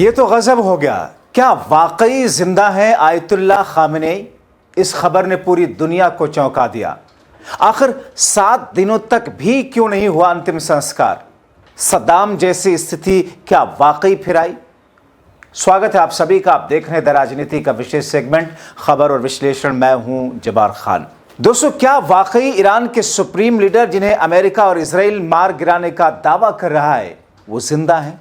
ये तो गजब हो गया। क्या वाकई जिंदा है आयतुल्लाह खामेनेई? इस खबर ने पूरी दुनिया को चौंका दिया। आखिर 7 दिनों तक भी क्यों नहीं हुआ अंतिम संस्कार? सद्दाम जैसी स्थिति क्या वाकई फिर आई? स्वागत है आप सभी का। आप देख रहे हैं द राजनीति का विशेष सेगमेंट खबर और विश्लेषण। मैं हूं जबार खान। दोस्तों, क्या वाकई ईरान के सुप्रीम लीडर जिन्हें अमेरिका और इजराइल मार गिराने का दावा कर रहा है वो जिंदा हैं?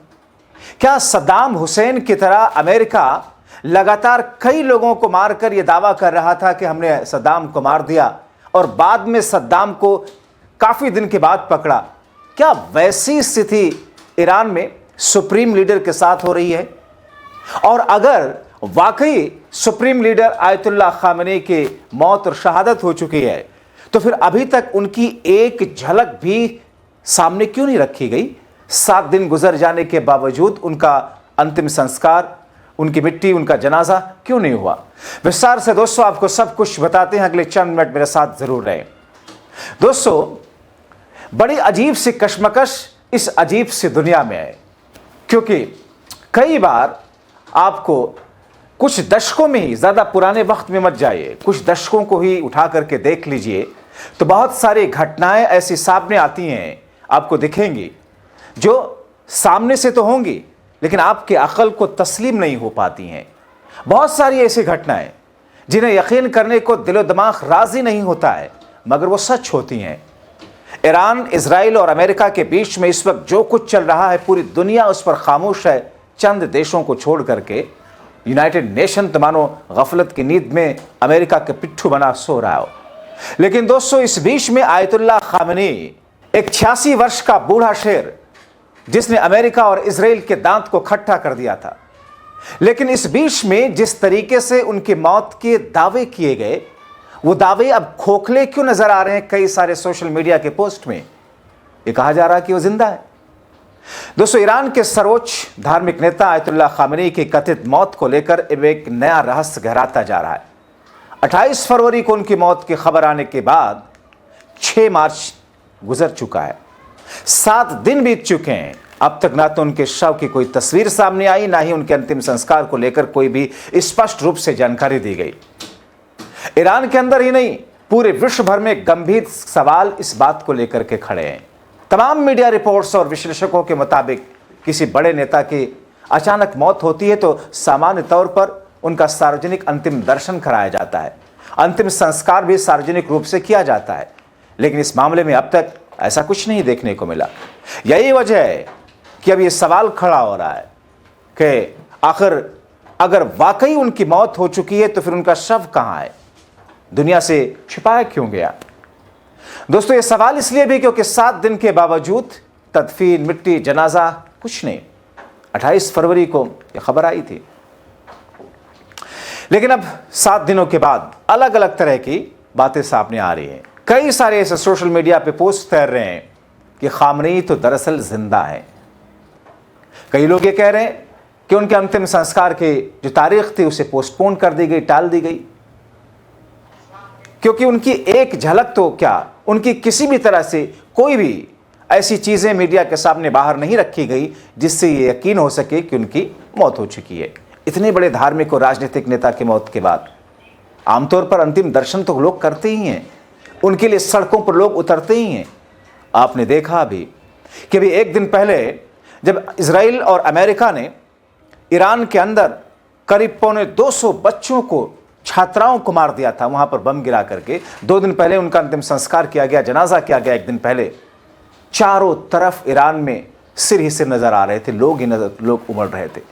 क्या सद्दाम हुसैन की तरह अमेरिका लगातार कई लोगों को मारकर यह दावा कर रहा था कि हमने सद्दाम को मार दिया और बाद में सद्दाम को काफी दिन के बाद पकड़ा? क्या वैसी स्थिति ईरान में सुप्रीम लीडर के साथ हो रही है? और अगर वाकई सुप्रीम लीडर आयतुल्लाह खामेनेई की मौत और शहादत हो चुकी है तो फिर अभी तक उनकी एक झलक भी सामने क्यों नहीं रखी गई? 7 दिन गुजर जाने के बावजूद उनका अंतिम संस्कार, उनकी मिट्टी, उनका जनाजा क्यों नहीं हुआ? विस्तार से दोस्तों आपको सब कुछ बताते हैं। अगले चंद मिनट मेरे साथ जरूर रहें। दोस्तों, बड़ी अजीब सी कशमकश इस अजीब सी दुनिया में है, क्योंकि कई बार आपको कुछ दशकों में ही, ज़्यादा पुराने वक्त में मत जाइए, कुछ दशकों को ही उठा करके देख लीजिए तो बहुत सारी घटनाएं ऐसी सामने आती हैं, आपको दिखेंगी, जो सामने से तो होंगी लेकिन आपके अक्ल को तस्लीम नहीं हो पाती हैं। बहुत सारी ऐसी घटनाएं जिन्हें यकीन करने को दिलो दिमाग राजी नहीं होता है, मगर वो सच होती हैं। ईरान, इजराइल और अमेरिका के बीच में इस वक्त जो कुछ चल रहा है, पूरी दुनिया उस पर खामोश है। चंद देशों को छोड़ करके यूनाइटेड नेशन तो मानो गफलत की नींद में अमेरिका के पिट्ठू बना सो रहा हो। लेकिन दोस्तों, इस बीच में आयतुल्लाह खामेनेई, एक 86 वर्ष का बूढ़ा शेर जिसने अमेरिका और इजराइल के दांत को खट्टा कर दिया था, लेकिन इस बीच में जिस तरीके से उनकी मौत के दावे किए गए, वो दावे अब खोखले क्यों नजर आ रहे हैं कई सारे सोशल मीडिया के पोस्ट में? ये कहा जा रहा है कि वो जिंदा है। दोस्तों, ईरान के सर्वोच्च धार्मिक नेता आयतुल्लाह खामेनेई की कथित मौत को लेकर अब एक नया रहस्य गहराता जा रहा है। 28 फरवरी को उनकी मौत की खबर आने के बाद 6 मार्च गुजर चुका है, 7 दिन बीत चुके हैं। अब तक ना तो उनके शव की कोई तस्वीर सामने आई, ना ही उनके अंतिम संस्कार को लेकर कोई भी स्पष्ट रूप से जानकारी दी गई। ईरान के अंदर ही नहीं, पूरे विश्व भर में गंभीर सवाल इस बात को लेकर के खड़े हैं। तमाम मीडिया रिपोर्ट्स और विश्लेषकों के मुताबिक किसी बड़े नेता की अचानक मौत होती है तो सामान्य तौर पर उनका सार्वजनिक अंतिम दर्शन कराया जाता है, अंतिम संस्कार भी सार्वजनिक रूप से किया जाता है। लेकिन इस मामले में अब तक ऐसा कुछ नहीं देखने को मिला। यही वजह है कि अब ये सवाल खड़ा हो रहा है कि आखिर अगर वाकई उनकी मौत हो चुकी है तो फिर उनका शव कहाँ है, दुनिया से छिपाया क्यों गया? दोस्तों, ये सवाल इसलिए भी क्योंकि 7 दिन के बावजूद तदफीन, मिट्टी, जनाजा कुछ नहीं। 28 फरवरी को यह खबर आई थी, लेकिन अब 7 दिनों के बाद अलग अलग तरह की बातें सामने आ रही हैं। कई सारे ऐसे सोशल मीडिया पे पोस्ट तैर रहे हैं कि खामेनेई तो दरअसल जिंदा है। कई लोग ये कह रहे हैं कि उनके अंतिम संस्कार की जो तारीख थी उसे पोस्टपोन कर दी गई, टाल दी गई, क्योंकि उनकी एक झलक तो क्या, उनकी किसी भी तरह से कोई भी ऐसी चीजें मीडिया के सामने बाहर नहीं रखी गई जिससे ये यकीन हो सके कि उनकी मौत हो चुकी है। इतने बड़े धार्मिक और राजनीतिक नेता की मौत के बाद आमतौर पर अंतिम दर्शन तो लोग करते ही हैं, उनके लिए सड़कों पर लोग उतरते ही हैं। आपने देखा अभी कि अभी एक दिन पहले जब इजराइल और अमेरिका ने ईरान के अंदर करीब 250 बच्चों को, छात्राओं को मार दिया था, वहां पर बम गिरा करके 2 दिन पहले उनका अंतिम संस्कार किया गया, जनाजा किया गया। एक दिन पहले चारों तरफ ईरान में सिर ही सिर नजर आ रहे थे, लोग उमड़ रहे थे।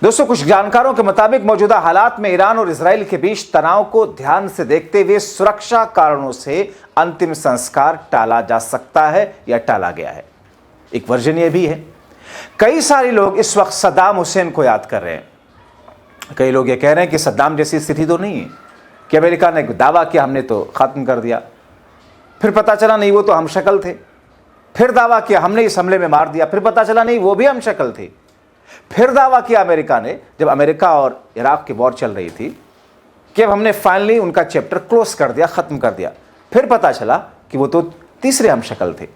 दोस्तों, कुछ जानकारों के मुताबिक मौजूदा हालात में ईरान और इजराइल के बीच तनाव को ध्यान से देखते हुए सुरक्षा कारणों से अंतिम संस्कार टाला जा सकता है या टाला गया है। एक वर्जन यह भी है। कई सारे लोग इस वक्त सद्दाम हुसैन को याद कर रहे हैं। कई लोग ये कह रहे हैं कि सद्दाम जैसी स्थिति तो नहीं है कि अमेरिका ने दावा किया हमने तो खत्म कर दिया, फिर पता चला नहीं वो तो हम शक्ल थे, फिर दावा किया हमने इस हमले में मार दिया, फिर पता चला नहीं वो भी हम शक्ल थे, फिर दावा किया अमेरिका ने, जब अमेरिका और इराक की वॉर चल रही थी, कि अब हमने फाइनली उनका चैप्टर क्लोज कर दिया, खत्म कर दिया, फिर पता चला कि वो तो तीसरे हम शक्ल थे।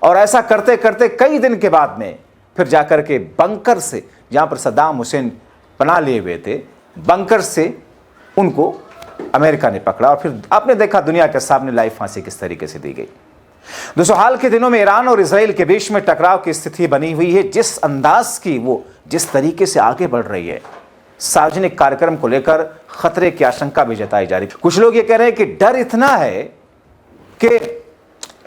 और ऐसा करते करते कई दिन के बाद में फिर जाकर के बंकर से, जहाँ पर सद्दाम हुसैन पनाह लिए हुए थे, बंकर से उनको अमेरिका ने पकड़ा और फिर आपने देखा दुनिया के सामने लाइव फांसी किस तरीके से दी गई। दोस्तों, हाल के दिनों में ईरान और इजराइल के बीच में टकराव की स्थिति बनी हुई है। जिस अंदाज की वो जिस तरीके से आगे बढ़ रही है, सार्वजनिक कार्यक्रम को लेकर खतरे की आशंका भी जताई जा रही है। कुछ लोग ये कह रहे हैं कि डर इतना है कि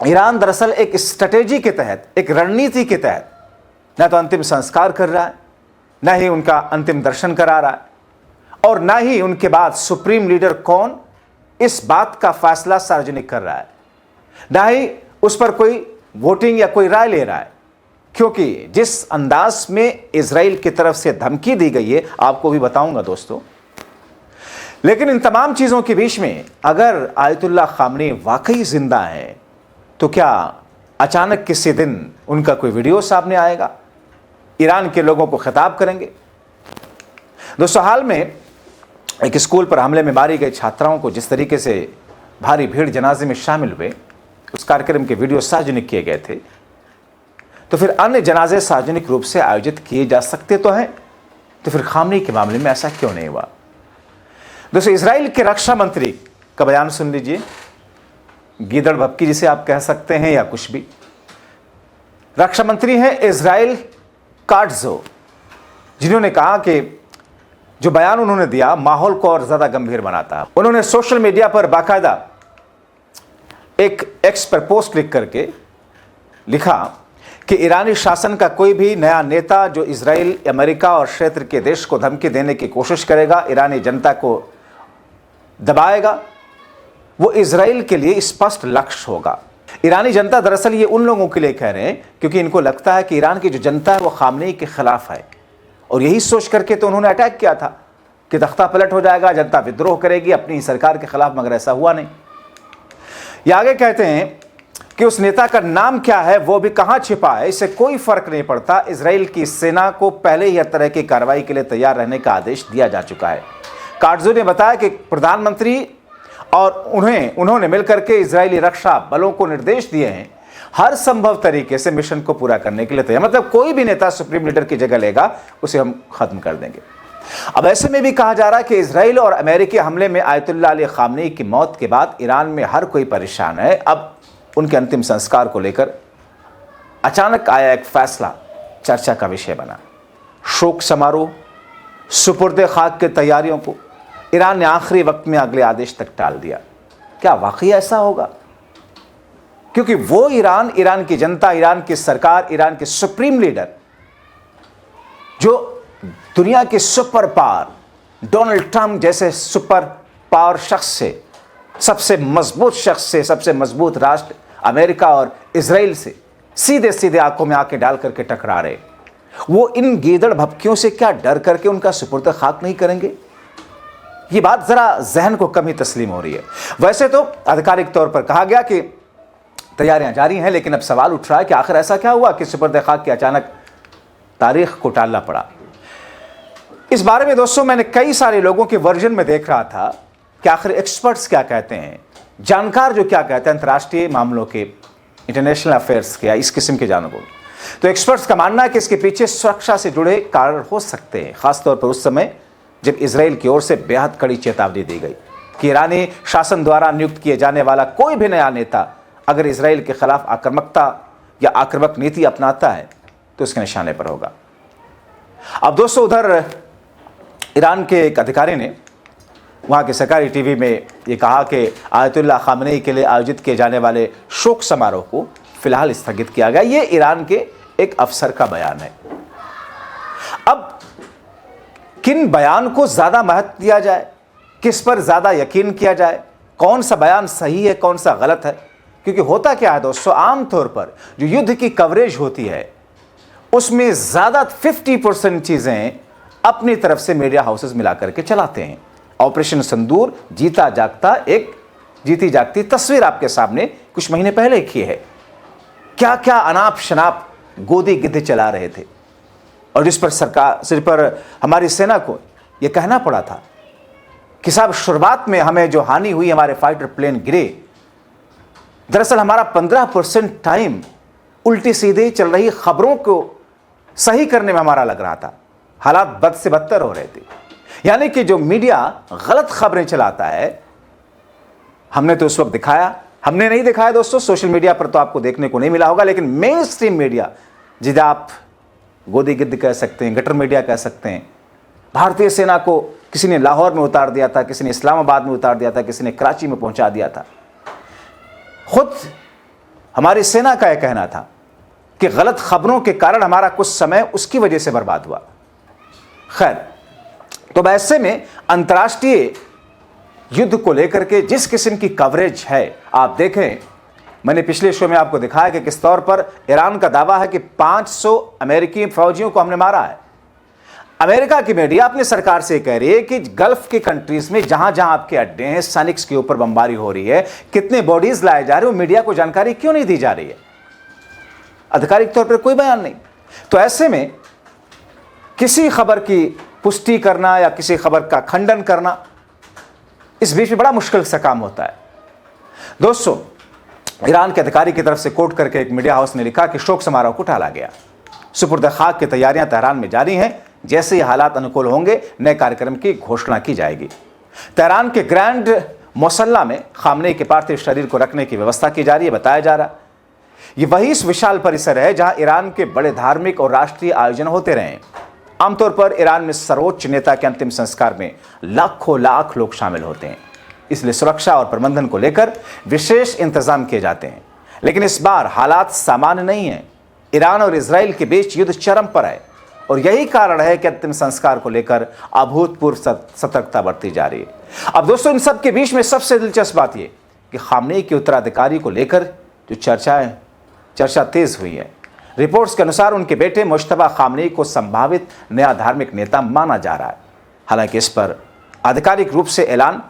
ईरान दरअसल एक स्ट्रेटेजी के तहत, एक रणनीति के तहत न तो अंतिम संस्कार कर रहा है, न ही उनका अंतिम दर्शन करा रहा है, और न ही उनके बाद सुप्रीम लीडर कौन इस बात का फैसला सार्वजनिक कर रहा है, न ही उस पर कोई वोटिंग या कोई राय ले रहा है। क्योंकि जिस अंदाज में इजराइल की तरफ से धमकी दी गई है, आपको भी बताऊंगा दोस्तों। लेकिन इन तमाम चीजों के बीच में अगर आयतुल्लाह खामनी वाकई जिंदा है, तो क्या अचानक किसी दिन उनका कोई वीडियो सामने आएगा, ईरान के लोगों को खिताब करेंगे? दोस्तों, हाल में एक स्कूल पर हमले में मारी गई छात्राओं को जिस तरीके से भारी भीड़ जनाजे में शामिल हुए, उस कार्यक्रम के वीडियो सार्वजनिक किए गए थे, तो फिर अन्य जनाजे सार्वजनिक रूप से आयोजित किए जा सकते तो हैं, तो फिर खामनी के मामले में ऐसा क्यों नहीं हुआ? दोस्तों, इजराइल के रक्षा मंत्री का बयान सुन लीजिए। गीदड़ भपकी जिसे आप कह सकते हैं या कुछ भी। रक्षा मंत्री हैं इजराइल काट्जो, जिन्होंने कहा कि जो बयान उन्होंने दिया माहौल को और ज्यादा गंभीर बनाता है। उन्होंने सोशल मीडिया पर बाकायदा एक एक्स पर पोस्ट क्लिक करके लिखा कि ईरानी शासन का कोई भी नया नेता जो इजराइल, अमेरिका और क्षेत्र के देश को धमकी देने की कोशिश करेगा, ईरानी जनता को दबाएगा, वो इजराइल के लिए स्पष्ट लक्ष्य होगा। ईरानी जनता दरअसल ये उन लोगों के लिए कह रहे हैं क्योंकि इनको लगता है कि ईरान की जो जनता है वो खामनेई के खिलाफ है, और यही सोच करके तो उन्होंने अटैक किया था कि तख्ता पलट हो जाएगा, जनता विद्रोह करेगी अपनी सरकार के खिलाफ, मगर ऐसा हुआ नहीं। ये आगे कहते हैं कि उस नेता का नाम क्या है, वो भी कहां छिपा है, इससे कोई फर्क नहीं पड़ता। इजराइल की सेना को पहले ही हर तरह की कार्रवाई के लिए तैयार रहने का आदेश दिया जा चुका है। काट्जो ने बताया कि प्रधानमंत्री और उन्होंने मिलकर के इजरायली रक्षा बलों को निर्देश दिए हैं हर संभव तरीके से मिशन को पूरा करने के लिए तैयार। मतलब कोई भी नेता सुप्रीम लीडर की जगह लेगा, उसे हम खत्म कर देंगे। अब ऐसे में भी कहा जा रहा है कि इजराइल और अमेरिकी हमले में आयतुल्लाह अली खामनेई की मौत के बाद ईरान में हर कोई परेशान है। अब उनके अंतिम संस्कार को लेकर अचानक आया एक फैसला चर्चा का विषय बना। शोक समारोह, सुपुर्द खाक की तैयारियों को ईरान ने आखिरी वक्त में अगले आदेश तक टाल दिया। क्या वाकई ऐसा होगा? क्योंकि वो ईरान की जनता, ईरान की सरकार, ईरान के सुप्रीम लीडर, जो दुनिया के सुपर पावर डोनाल्ड ट्रंप जैसे सुपर पावर शख्स से, सबसे मजबूत शख्स से, सबसे मजबूत राष्ट्र अमेरिका और इजराइल से सीधे सीधे आंखों में आंखें डाल करके टकरा रहे, वो इन गीदड़ भपकियों से क्या डर करके उनका सुपुर्द खाक नहीं करेंगे? ये बात जरा जहन को कम ही तस्लीम हो रही है। वैसे तो आधिकारिक तौर पर कहा गया कि तैयारियां जारी हैं, लेकिन अब सवाल उठ रहा है कि आखिर ऐसा क्या हुआ कि सुपुर्द खाक की अचानक तारीख को टालना पड़ा। इस बारे में दोस्तों मैंने कई सारे लोगों के वर्जन में देख रहा था कि आखिर एक्सपर्ट्स क्या कहते हैं, जानकार जो क्या कहते हैं अंतर्राष्ट्रीय मामलों के, इंटरनेशनल अफेयर्स के या इस किस्म के जानवर। तो एक्सपर्ट्स का मानना है कि इसके पीछे सुरक्षा से जुड़े कारण हो सकते हैं, खासतौर पर उस समय जब इजराइल की ओर से बेहद कड़ी चेतावनी दी गई कि ईरानी शासन द्वारा नियुक्त किए जाने वाला कोई भी नया नेता अगर इजराइल के खिलाफ आक्रामकता या आक्रामक नीति अपनाता है तो उसके निशाने पर होगा। अब दोस्तों, उधर ईरान के एक अधिकारी ने वहाँ के सरकारी टीवी में ये कहा कि आयतुल्लाह खामनेई के लिए आयोजित किए जाने वाले शोक समारोह को फिलहाल स्थगित किया गया। ये ईरान के एक अफसर का बयान है। अब किन बयान को ज़्यादा महत्व दिया जाए, किस पर ज़्यादा यकीन किया जाए, कौन सा बयान सही है, कौन सा गलत है? क्योंकि होता क्या है दोस्तों, आमतौर पर जो युद्ध की कवरेज होती है उसमें ज़्यादा 50% चीज़ें अपनी तरफ से मीडिया हाउसेस मिला करके चलाते हैं। ऑपरेशन सिंदूर जीता जागता एक जीती जागती तस्वीर आपके सामने कुछ महीने पहले की है। क्या क्या अनाप शनाप गोदी गिद्ध चला रहे थे, और जिस पर हमारी सेना को यह कहना पड़ा था कि साहब शुरुआत में हमें जो हानि हुई, हमारे फाइटर प्लेन गिरे, दरअसल हमारा 15% टाइम उल्टी सीधे चल रही खबरों को सही करने में हमारा लग रहा था, हालात बद से बदतर हो रहे थे। यानी कि जो मीडिया गलत खबरें चलाता है, हमने तो उस वक्त दिखाया, हमने नहीं दिखाया दोस्तों, सोशल मीडिया पर तो आपको देखने को नहीं मिला होगा, लेकिन मेन स्ट्रीम मीडिया, जिसे आप गोदी गिद्ध कह सकते हैं, गटर मीडिया कह सकते हैं, भारतीय सेना को किसी ने लाहौर में उतार दिया था, किसी ने इस्लामाबाद में उतार दिया था, किसी ने कराची में पहुंचा दिया था। खुद हमारी सेना का यह कहना था कि गलत खबरों के कारण हमारा कुछ समय उसकी वजह से बर्बाद हुआ। खैर, तो ऐसे में अंतर्राष्ट्रीय युद्ध को लेकर के जिस किस्म की कवरेज है, आप देखें, मैंने पिछले शो में आपको दिखाया कि किस तौर पर ईरान का दावा है कि 500 अमेरिकी फौजियों को हमने मारा है। अमेरिका की मीडिया अपनी सरकार से कह रही है कि गल्फ की कंट्रीज में जहां जहां आपके अड्डे हैं, सैनिक्स के ऊपर बमबारी हो रही है, कितने बॉडीज लाए जा रहे हैं, वो मीडिया को जानकारी क्यों नहीं दी जा रही है? आधिकारिक तौर पर कोई बयान नहीं। तो ऐसे में किसी खबर की पुष्टि करना या किसी खबर का खंडन करना, इस बीच में बड़ा मुश्किल सा काम होता है। दोस्तों, ईरान के अधिकारी की तरफ से कोट करके एक मीडिया हाउस ने लिखा कि शोक समारोह को टाला गया, सुपुर्द खाक की तैयारियां तेहरान में जारी हैं, जैसे ही हालात अनुकूल होंगे नए कार्यक्रम की घोषणा की जाएगी। तेहरान के ग्रैंड मुसल्ला में खामनेई के पार्थिव शरीर को रखने की व्यवस्था की जा रही है। बताया जा रहा ये वही इस विशाल परिसर है जहां ईरान के बड़े धार्मिक और राष्ट्रीय आयोजन होते रहे। आमतौर पर ईरान में सर्वोच्च नेता के अंतिम संस्कार में लाखों लाख लोग शामिल होते हैं, इसलिए सुरक्षा और प्रबंधन को लेकर विशेष इंतजाम किए जाते हैं। लेकिन इस बार हालात सामान्य नहीं है। ईरान और इजराइल के बीच युद्ध चरम पर है और यही कारण है कि अंतिम संस्कार को लेकर अभूतपूर्व सतर्कता बरती जा रही है। अब दोस्तों, इन सब के बीच में सबसे दिलचस्प बात यह कि खामनेई के उत्तराधिकारी को लेकर जो चर्चा तेज हुई है। रिपोर्ट्स के अनुसार उनके बेटे मुश्तबा खामनेई को संभावित नया धार्मिक नेता माना जा रहा है। हालांकि इस पर आधिकारिक रूप से ऐलान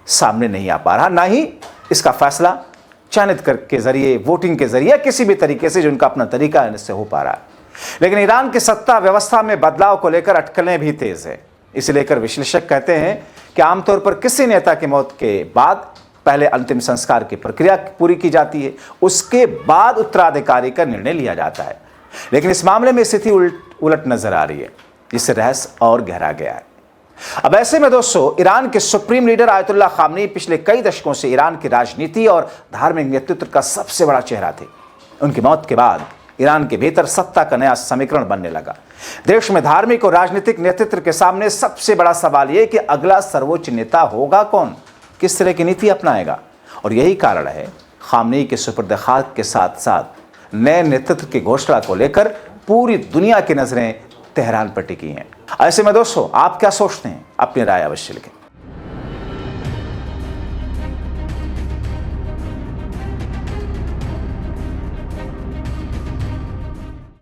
सामने नहीं आ पा रहा, ना ही इसका फैसला चयनित के जरिए, वोटिंग के जरिए, किसी भी तरीके से जो उनका अपना तरीका है इससे हो पा रहा है। लेकिन ईरान की सत्ता व्यवस्था में बदलाव को लेकर अटकलें भी तेज है। इसे लेकर विश्लेषक कहते हैं कि आमतौर पर किसी नेता की मौत के बाद पहले अंतिम संस्कार की प्रक्रिया पूरी की जाती है, उसके बाद उत्तराधिकारी का निर्णय लिया जाता है। लेकिन इस मामले में स्थिति उलट नजर आ रही है, जिससे रहस्य और गहरा गया है। अब ऐसे में दोस्तों, ईरान के सुप्रीम लीडर आयतुल्लाह खामनेई पिछले कई दशकों से ईरान की राजनीति और धार्मिक नेतृत्व का सबसे बड़ा चेहरा थे। उनकी मौत के बाद ईरान के भीतर सत्ता का नया समीकरण बनने लगा। देश में धार्मिक और राजनीतिक नेतृत्व के सामने सबसे बड़ा सवाल यह कि अगला सर्वोच्च नेता होगा कौन, किस तरह की नीति अपनाएगा। और यही कारण है खामनेई के सुपुर्द खाक के साथ साथ नए नेतृत्व की घोषणा को लेकर पूरी दुनिया की नजरें तेहरान पर टिकी हैं। ऐसे में दोस्तों, आप क्या सोचते हैं? अपनी राय अवश्य लिखें।